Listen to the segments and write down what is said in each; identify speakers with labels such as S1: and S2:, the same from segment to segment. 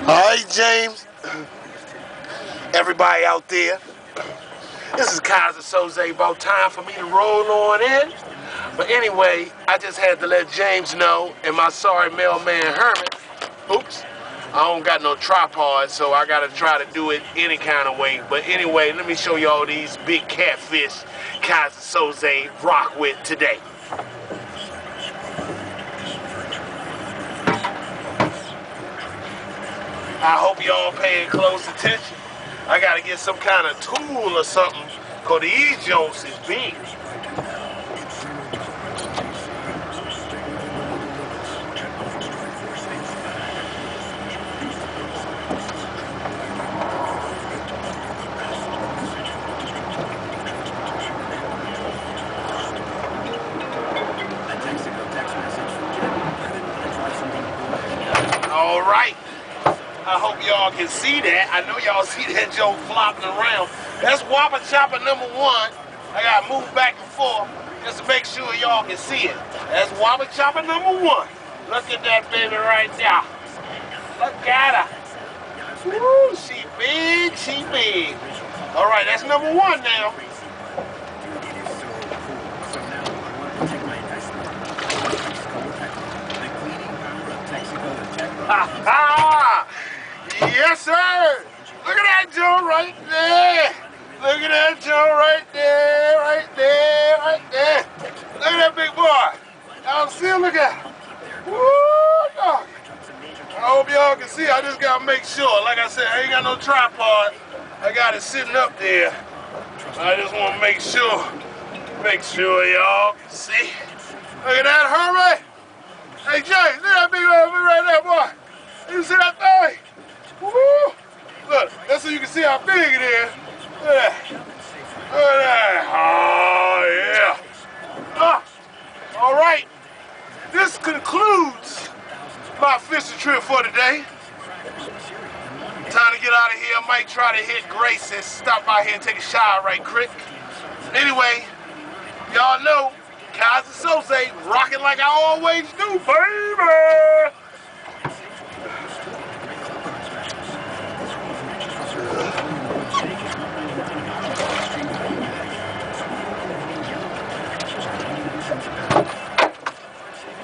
S1: Alright, James. Everybody out there. This is Kaiser Soze. About time for me to roll on in. But anyway, I just had to let James know, and my sorry mailman Herman. Oops. I don't got no tripod, so I gotta try to do it any kind of way. But anyway, let me show y'all these big catfish Kaiser Soze rock with today. I hope y'all paying close attention. I gotta get some kind of tool or something, cause these jokes is big. All right. I hope y'all can see that. I know y'all see that joke flopping around. That's Whopper Chopper number 1. I gotta move back and forth just to make sure y'all can see it. That's Whopper Chopper number 1. Look at that baby right there. Look at her. Woo, she big, she big. All right, that's number 1 now. Ha ha! Yes, sir! Look at that Joe right there! Look at that Joe right there, right there, right there! Look at that big boy! Y'all see him? Look at him! Woo! Dog. I hope y'all can see. I just gotta make sure. Like I said, I ain't got no tripod. I got it sitting up there. I just wanna make sure y'all can see. Look at that, Herman! Hey, James, look at that big old thing right there, boy! You see that thing? Woo! Look, that's so you can see how big it is. Look at that. Look at that. Oh, yeah. All right. This concludes my fishing trip for today. Time to get out of here. I might try to hit Grace's. Stop by here and take a shower right quick. Anyway, y'all know, Kaiser Soze rocking like I always do, baby!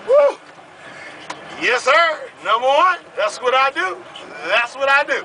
S1: Woo! Yes, sir. Number 1, that's what I do. That's what I do.